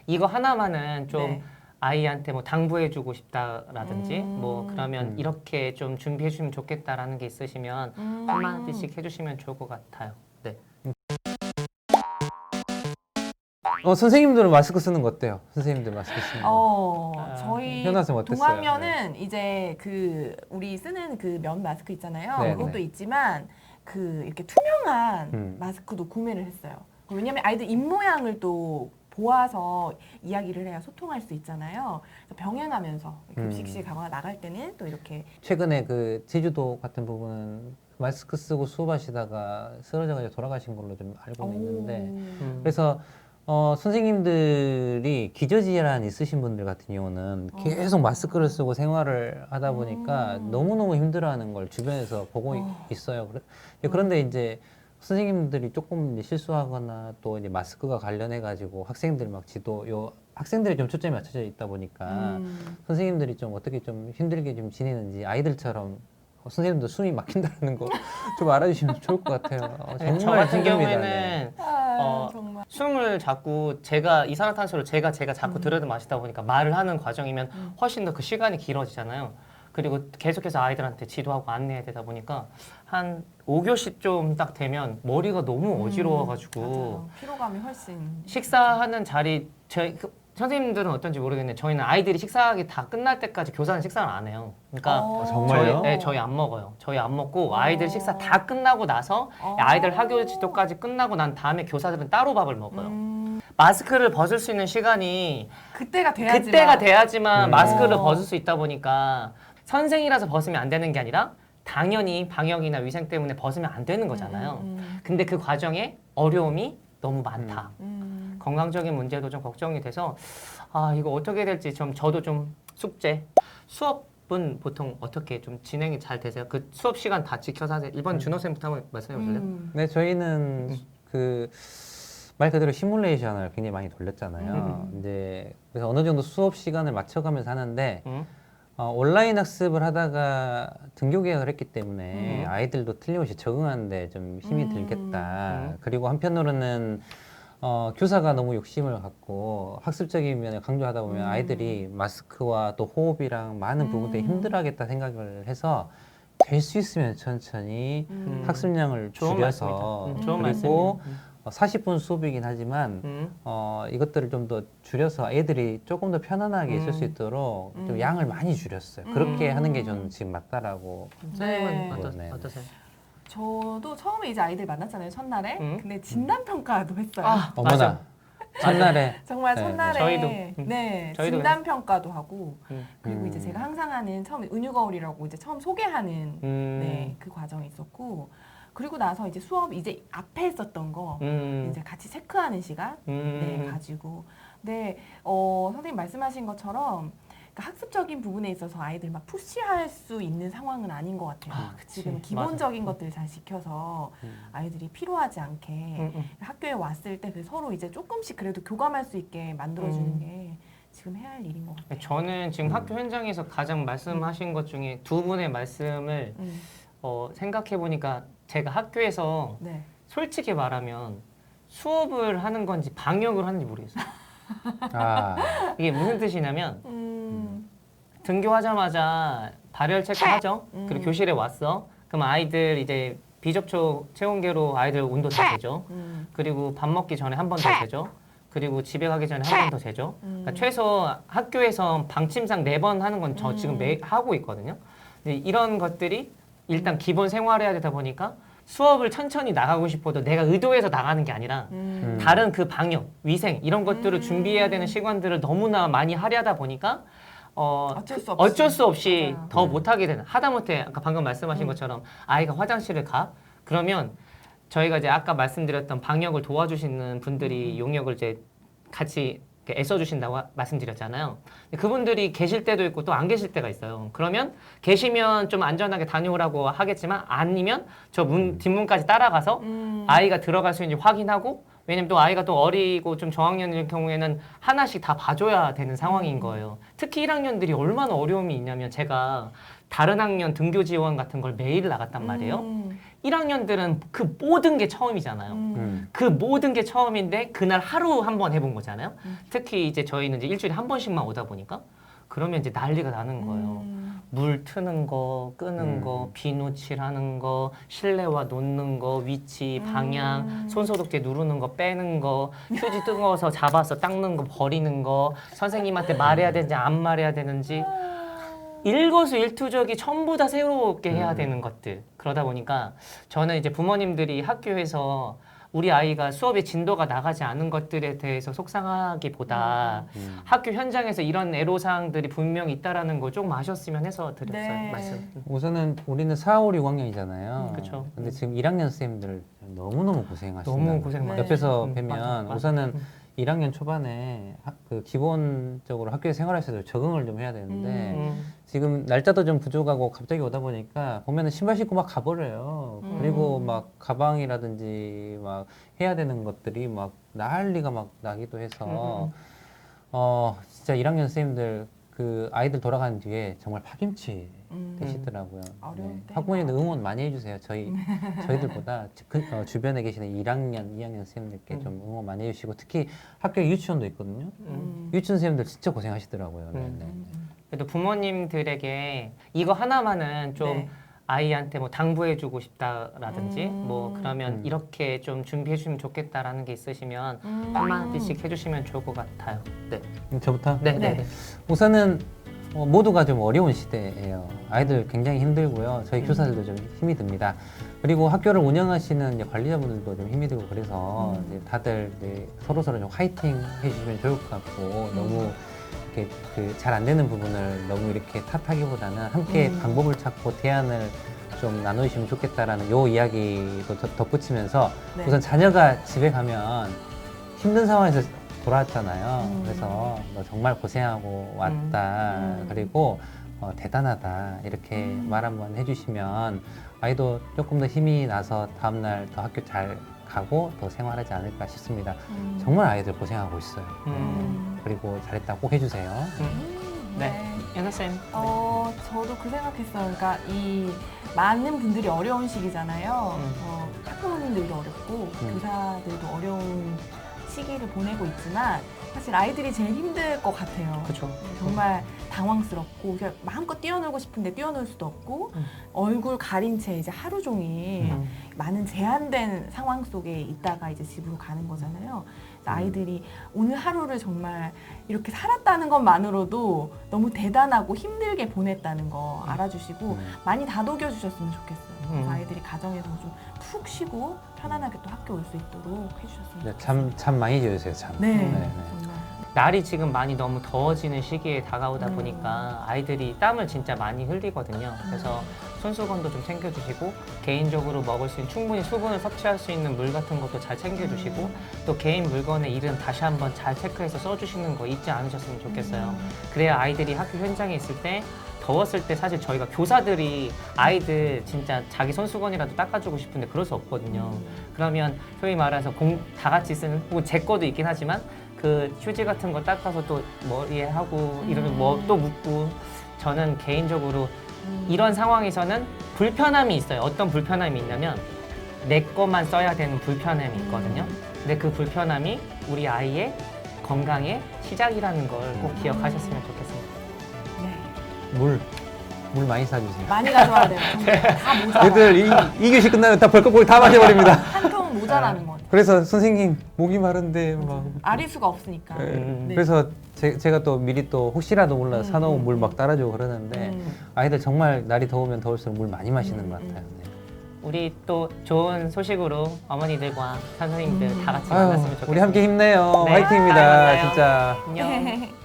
이거 하나만은 좀 네. 아이한테 뭐 당부해주고 싶다라든지 뭐 그러면 이렇게 좀 준비해주면 좋겠다라는 게 있으시면 한마디씩 해주시면 좋을 것 같아요. 네. 선생님들은 마스크 쓰는 거 어때요? 선생님들 마스크 쓰는 거. 저희 현아 쌤 어땠어요? 동학면은 이제 그 우리 쓰는 그 면 마스크 있잖아요. 네, 그것도 네. 있지만 그 이렇게 투명한 마스크도 구매를 했어요. 왜냐면 아이들 입 모양을 또 보아서 이야기를 해야 소통할 수 있잖아요. 그래서 병행하면서 급식실 가거나 나갈 때는 또 이렇게 최근에 그 제주도 같은 부분은 마스크 쓰고 수업하시다가 쓰러져가지고 돌아가신 걸로 좀 알고는 있는데 그래서 선생님들이 기저질환 있으신 분들 같은 경우는 계속 마스크를 쓰고 생활을 하다 보니까 너무너무 힘들어하는 걸 주변에서 보고 있어요. 그런데 이제 선생님들이 조금 이제 실수하거나 또 이제 마스크가 관련해가지고 학생들 막 학생들이 좀 초점이 맞춰져 있다 보니까 선생님들이 좀 어떻게 좀 힘들게 좀 지내는지 아이들처럼 선생님도 숨이 막힌다는 거 좀 알아주시면 좋을 것 같아요. 정말 저 같은 힘듭니다. 네. 경우에는 정말 숨을 자꾸 제가 이산화탄소를 제가 자꾸 들여다 마시다 보니까 말을 하는 과정이면 훨씬 더 그 시간이 길어지잖아요. 그리고 계속해서 아이들한테 지도하고 안내해야 되다 보니까 한 5교시 좀 딱 되면 머리가 너무 어지러워가지고 맞아요. 피로감이 훨씬 식사하는 자리 선생님들은 어떤지 모르겠는데 저희는 아이들이 식사하기 다 끝날 때까지 교사는 식사를 안 해요. 그러니까 정말요? 저희 안 먹어요. 저희 안 먹고 아이들 식사 다 끝나고 나서 아이들 학교 지도까지 끝나고 난 다음에 교사들은 따로 밥을 먹어요. 마스크를 벗을 수 있는 시간이 그때가 돼야지만 마스크를 벗을 수 있다 보니까 선생이라서 벗으면 안 되는 게 아니라 당연히 방역이나 위생 때문에 벗으면 안 되는 거잖아요. 근데 그 과정에 어려움이 너무 많다. 건강적인 문제도 좀 걱정이 돼서 이거 어떻게 될지 저도 좀 숙제 수업은 보통 어떻게 좀 진행이 잘 되세요? 그 수업 시간 다 지켜서 하세요? 이번 준호 쌤부터 한번 말씀해 보실래요? 네, 저희는 말 그대로 시뮬레이션을 굉장히 많이 돌렸잖아요. 이제 그래서 어느 정도 수업 시간을 맞춰가면서 하는데 온라인 학습을 하다가 등교 개학을 했기 때문에 아이들도 틀림없이 적응하는데 좀 힘이 들겠다. 그리고 한편으로는 교사가 너무 욕심을 갖고 학습적인 면을 강조하다 보면 아이들이 마스크와 또 호흡이랑 많은 부분들이 힘들어하겠다 생각을 해서 될 수 있으면 천천히 학습량을 좋은 줄여서 말씀이다. 좋은 그리고 말씀이에요. 40분 수업이긴 하지만 이것들을 좀 더 줄여서 애들이 조금 더 편안하게 있을 수 있도록 좀 양을 많이 줄였어요. 그렇게 하는 게 저는 지금 맞다라고 선생님은 네. 어떠세요? 저도 처음에 이제 아이들 만났잖아요, 첫날에. 근데 진단 평가도 했어요. 어머나 첫날에 정말 네, 첫날에 저희도. 저희도 진단 평가도 하고 음. 그리고 이제 제가 항상 하는 처음에 은유거울이라고 이제 처음 소개하는 그 과정이 있었고 그리고 나서 이제 수업 이제 앞에 했었던 거 이제 같이 체크하는 시간 가지고 근데 선생님 말씀하신 것처럼 그러니까 학습적인 부분에 있어서 아이들 막 푸시할 수 있는 상황은 아닌 것 같아요. 지금 기본적인 것들을 잘 지켜서 아이들이 피로하지 않게 학교에 왔을 때 서로 이제 조금씩 그래도 교감할 수 있게 만들어주는 게 지금 해야 할 일인 것 같아요. 저는 지금 학교 현장에서 가장 말씀하신 것 중에 두 분의 말씀을 생각해 보니까 제가 학교에서 네. 솔직히 말하면 수업을 하는 건지 방역을 하는지 모르겠어요. 이게 무슨 뜻이냐면 등교하자마자 발열 체크하죠. 그리고 교실에 왔어. 그럼 아이들 이제 비접촉 체온계로 아이들 온도 다 재죠. 그리고 밥 먹기 전에 한 번 더 재죠. 그리고 집에 가기 전에 한 번 더 재죠. 그러니까 최소 학교에서 방침상 4번 하는 건 저 지금 매일 하고 있거든요. 근데 이런 것들이 일단 기본 생활해야 되다 보니까 수업을 천천히 나가고 싶어도 내가 의도해서 나가는 게 아니라 다른 그 방역, 위생 이런 것들을 준비해야 되는 시간들을 너무나 많이 하려다 보니까 어쩔 수 없이 맞아요. 더 못하게 되는 하다못해 아까 방금 말씀하신 것처럼 아이가 화장실을 가 그러면 저희가 이제 아까 말씀드렸던 방역을 도와주시는 분들이 용역을 이제 같이 이렇게 애써주신다고 말씀드렸잖아요. 그분들이 계실 때도 있고 또 안 계실 때가 있어요. 그러면 계시면 좀 안전하게 다녀오라고 하겠지만 아니면 저 뒷문까지 따라가서 아이가 들어갈 수 있는지 확인하고 왜냐면 또 아이가 또 어리고 좀 저학년인 경우에는 하나씩 다 봐줘야 되는 상황인 거예요. 특히 1학년들이 얼마나 어려움이 있냐면 제가 다른 학년 등교 지원 같은 걸 매일 나갔단 말이에요. 1학년들은 그 모든 게 처음이잖아요. 그 모든 게 처음인데 그날 하루 한 번 해본 거잖아요. 특히 이제 저희는 이제 일주일에 한 번씩만 오다 보니까 그러면 이제 난리가 나는 거예요. 물 트는 거, 끄는 거, 비누 칠하는 거, 실내화 놓는 거, 위치, 방향, 손소독제 누르는 거, 빼는 거, 휴지 뜨거워서 잡아서 닦는 거, 버리는 거, 선생님한테 말해야 되는지 안 말해야 되는지 일거수일투족이 전부 다 새롭게 해야 되는 것들. 그러다 보니까 저는 이제 부모님들이 학교에서 우리 아이가 수업의 진도가 나가지 않은 것들에 대해서 속상하기보다 학교 현장에서 이런 애로사항들이 분명히 있다라는 걸 조금 아셨으면 해서 드렸어요. 네. 말씀. 우선은 우리는 4, 5, 6학년이잖아요. 그쵸. 근데 지금 1학년 선생님들 너무너무 고생하시다. 너무 고생 네. 많아요. 옆에서 음, 뵈면 맞아, 맞아. 우선은 1학년 초반에 그 기본적으로 학교에 생활하셔도 적응을 좀 해야 되는데 지금 날짜도 좀 부족하고 갑자기 오다 보니까 보면은 신발 신고 막 가버려요. 그리고 막 가방이라든지 막 해야 되는 것들이 막 난리가 막 나기도 해서 진짜 1학년 선생님들 그 아이들 돌아가는 뒤에 정말 파김치 되시더라고요. 어려울 때. 학부모님들 응원 많이 해주세요. 저희들보다 주변에 계시는 1학년, 2학년 선생님들께 좀 응원 많이 해주시고 특히 학교에 유치원도 있거든요. 유치원 선생님들 진짜 고생하시더라고요. 네, 네. 그래도 부모님들에게 이거 하나만은 좀 네. 아이한테 뭐 당부해주고 싶다라든지 뭐 그러면 이렇게 좀 준비해주면 좋겠다라는 게 있으시면 한마디씩 해주시면 좋을 것 같아요. 네. 저부터? 네, 네, 네. 우선은 모두가 좀 어려운 시대예요. 아이들 굉장히 힘들고요. 저희 교사들도 좀 힘이 듭니다. 그리고 학교를 운영하시는 이제 관리자분들도 좀 힘이 들고 그래서 이제 다들 이제 서로서로 좀 화이팅 해주시면 좋을 것 같고 너무 이렇게 그 잘 안 되는 부분을 너무 이렇게 탓하기보다는 함께 방법을 찾고 대안을 좀 나누시면 좋겠다라는 요 이야기도 덧붙이면서 네. 우선 자녀가 집에 가면 힘든 상황에서 돌아왔잖아요. 그래서 너 정말 고생하고 왔다. 그리고 대단하다. 이렇게 말 한번 해주시면 아이도 조금 더 힘이 나서 다음날 더 학교 잘 가고 더 생활하지 않을까 싶습니다. 정말 아이들 고생하고 있어요. 그리고 잘했다 꼭 해주세요. 네. 연아쌤. 저도 그 생각했어요. 그러니까 이 많은 분들이 어려운 시기잖아요. 학부모님들도 어렵고 교사들도 어려운 시기를 보내고 있지만 사실 아이들이 제일 힘들 것 같아요. 그렇죠. 정말 당황스럽고 그냥 마음껏 뛰어놀고 싶은데 뛰어놀 수도 없고 얼굴 가린 채 이제 하루 종일 많은 제한된 상황 속에 있다가 이제 집으로 가는 거잖아요. 그래서 아이들이 오늘 하루를 정말 이렇게 살았다는 것만으로도 너무 대단하고 힘들게 보냈다는 거 알아주시고 많이 다독여 주셨으면 좋겠어요. 그래서 아이들이 가정에서 좀 푹 쉬고 편안하게 또 학교 올 수 있도록 해주셨으면 네, 좋겠어요. 잠 많이 재우세요, 잠. 네, 네. 정말. 날이 지금 많이 너무 더워지는 시기에 다가오다 보니까 아이들이 땀을 진짜 많이 흘리거든요. 그래서 손수건도 좀 챙겨주시고 개인적으로 먹을 수 있는 충분히 수분을 섭취할 수 있는 물 같은 것도 잘 챙겨주시고 또 개인 물건의 이름 다시 한번 잘 체크해서 써주시는 거 잊지 않으셨으면 좋겠어요. 그래야 아이들이 학교 현장에 있을 때 더웠을 때 사실 저희가 교사들이 아이들 진짜 자기 손수건이라도 닦아주고 싶은데 그럴 수 없거든요. 그러면 소위 말해서 다 같이 쓰는 혹은 제 거도 있긴 하지만 그 휴지 같은 거 닦아서 또 머리에 하고 이러면 뭐 또 묻고 저는 개인적으로 이런 상황에서는 불편함이 있어요. 어떤 불편함이 있냐면 내 것만 써야 되는 불편함이 있거든요. 근데 그 불편함이 우리 아이의 건강의 시작이라는 걸 꼭 기억하셨으면 좋겠습니다. 네. 물 많이 사주세요. 많이 가져와야 돼요. 정말 다 모자라. 애들 이 교시 끝나면 다 벌컥벌컥 다 마셔버립니다. 한 통은 모자라는 거. 그래서 선생님 목이 마른데 막 아리수가 없으니까. 네. 네. 그래서 제가 또 미리 또 혹시라도 몰라 사놓은 물 막 따라주고 그러는데 아이들 정말 날이 더우면 더울수록 물 많이 마시는 것 같아요. 네. 우리 또 좋은 소식으로 어머니들과 선생님들 다 같이 만났으면 좋겠습니다. 우리 함께 힘내요. 네. 화이팅입니다. 잘 만나요. 진짜. 안녕.